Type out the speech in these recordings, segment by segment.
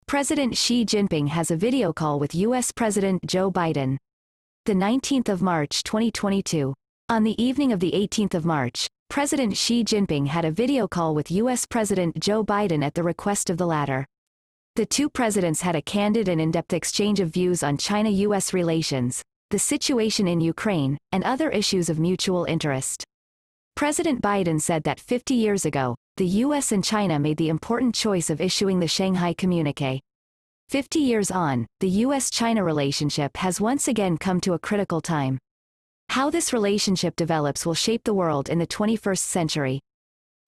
President Xi Jinping has a video call with U.S. President Joe Biden. The 19th of March 2022. On the evening of the 18th of March, President Xi Jinping had a video call with U.S. President Joe Biden at the request of the latter. The two presidents had a candid and in-depth exchange of views on China-U.S. relations, the situation in Ukraine, and other issues of mutual interest. President Biden said that 50 years ago, the U.S. and China made the important choice of issuing the Shanghai Communiqué. 50 years on, the U.S.-China relationship has once again come to a critical time. How this relationship develops will shape the world in the 21st century.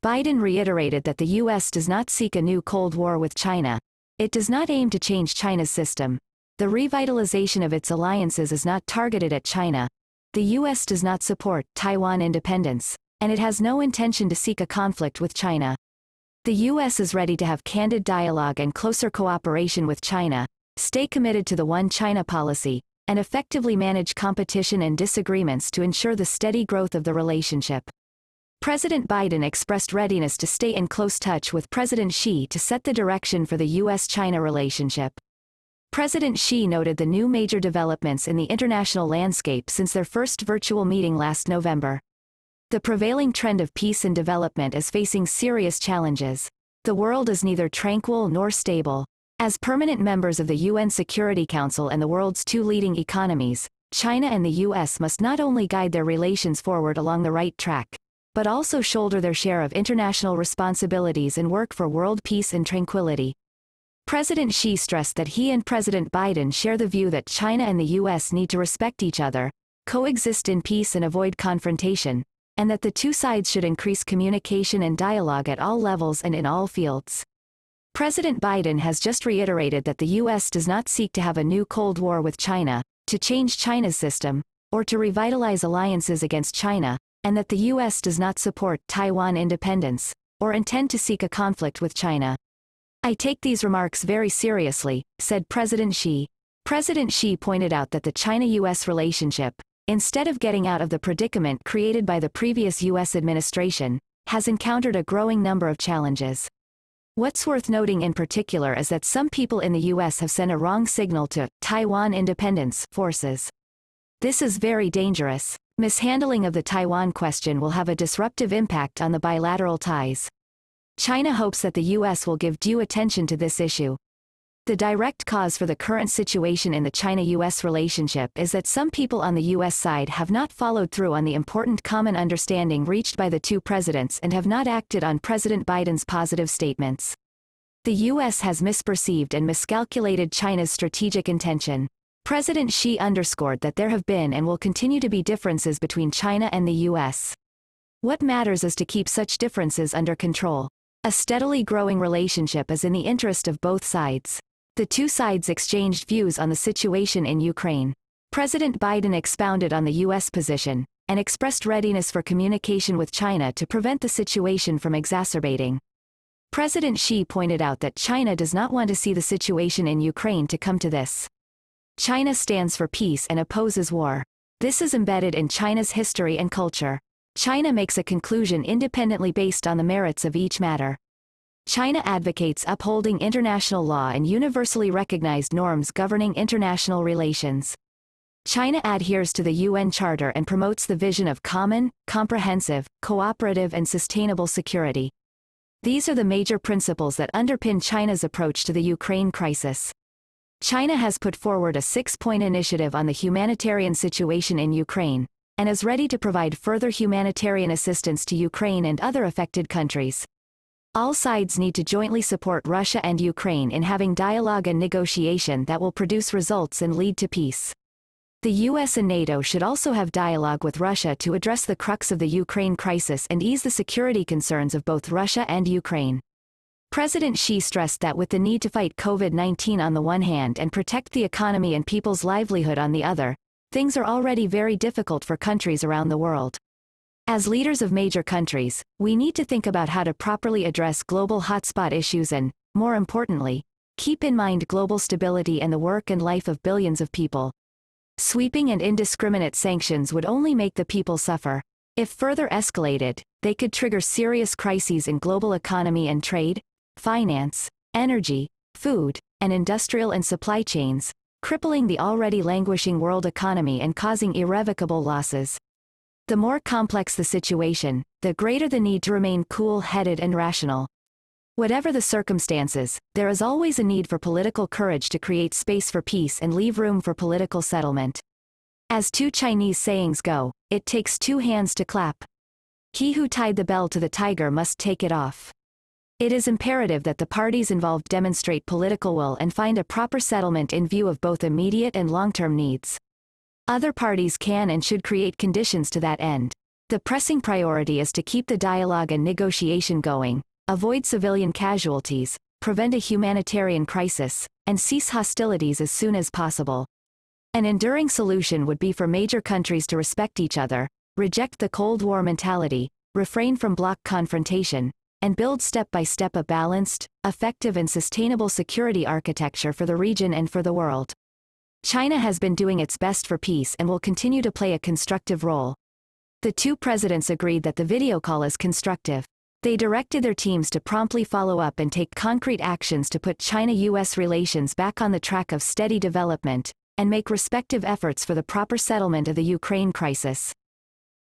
Biden reiterated that the U.S. does not seek a new Cold War with China. It does not aim to change China's system. The revitalization of its alliances is not targeted at China. The U.S. does not support Taiwan independence, and it has no intention to seek a conflict with China. The U.S. is ready to have candid dialogue and closer cooperation with China, stay committed to the One China policy, and effectively manage competition and disagreements to ensure the steady growth of the relationship. President Biden expressed readiness to stay in close touch with President Xi to set the direction for the U.S.-China relationship. President Xi noted the new major developments in the international landscape since their first virtual meeting last November. The prevailing trend of peace and development is facing serious challenges. The world is neither tranquil nor stable. As permanent members of the UN Security Council and the world's two leading economies, China and the US must not only guide their relations forward along the right track, but also shoulder their share of international responsibilities and work for world peace and tranquility. President Xi stressed that he and President Biden share the view that China and the US need to respect each other, coexist in peace and avoid confrontation, and that the two sides should increase communication and dialogue at all levels and in all fields. President Biden has just reiterated that the U.S. does not seek to have a new Cold War with China, to change China's system, or to revitalize alliances against China, and that the U.S. does not support Taiwan independence, or intend to seek a conflict with China. "I take these remarks very seriously," said President Xi. President Xi pointed out that the China-U.S. relationship, instead of getting out of the predicament created by the previous U.S. administration, has encountered a growing number of challenges. What's worth noting in particular is that some people in the U.S. have sent a wrong signal to Taiwan independence forces. This is very dangerous. Mishandling of the Taiwan question will have a disruptive impact on the bilateral ties. China hopes that the U.S. will give due attention to this issue. The direct cause for the current situation in the China-U.S. relationship is that some people on the U.S. side have not followed through on the important common understanding reached by the two presidents and have not acted on President Biden's positive statements. The U.S. has misperceived and miscalculated China's strategic intention. President Xi underscored that there have been and will continue to be differences between China and the U.S. What matters is to keep such differences under control. A steadily growing relationship is in the interest of both sides. The two sides exchanged views on the situation in Ukraine. President Biden expounded on the U.S. position, and expressed readiness for communication with China to prevent the situation from exacerbating. President Xi pointed out that China does not want to see the situation in Ukraine to come to this. China stands for peace and opposes war. This is embedded in China's history and culture. China makes a conclusion independently based on the merits of each matter. China advocates upholding international law and universally recognized norms governing international relations. China adheres to the UN Charter and promotes the vision of common, comprehensive, cooperative and sustainable security. These are the major principles that underpin China's approach to the Ukraine crisis. China has put forward a 6-point initiative on the humanitarian situation in Ukraine, and is ready to provide further humanitarian assistance to Ukraine and other affected countries. All sides need to jointly support Russia and Ukraine in having dialogue and negotiation that will produce results and lead to peace. The US and NATO should also have dialogue with Russia to address the crux of the Ukraine crisis and ease the security concerns of both Russia and Ukraine. President Xi stressed that with the need to fight COVID-19 on the one hand and protect the economy and people's livelihood on the other, things are already very difficult for countries around the world. As leaders of major countries, we need to think about how to properly address global hotspot issues and, more importantly, keep in mind global stability and the work and life of billions of people. Sweeping and indiscriminate sanctions would only make the people suffer. If further escalated, they could trigger serious crises in global economy and trade, finance, energy, food, and industrial and supply chains, crippling the already languishing world economy and causing irrevocable losses. The more complex the situation, the greater the need to remain cool-headed and rational. Whatever the circumstances, there is always a need for political courage to create space for peace and leave room for political settlement. As two Chinese sayings go, it takes two hands to clap. He who tied the bell to the tiger must take it off. It is imperative that the parties involved demonstrate political will and find a proper settlement in view of both immediate and long-term needs. Other parties can and should create conditions to that end. The pressing priority is to keep the dialogue and negotiation going, avoid civilian casualties, prevent a humanitarian crisis, and cease hostilities as soon as possible. An enduring solution would be for major countries to respect each other, reject the Cold War mentality, refrain from bloc confrontation, and build step by step a balanced, effective and sustainable security architecture for the region and for the world. China has been doing its best for peace and will continue to play a constructive role. The two presidents agreed that the video call is constructive. They directed their teams to promptly follow up and take concrete actions to put China-US relations back on the track of steady development, and make respective efforts for the proper settlement of the Ukraine crisis.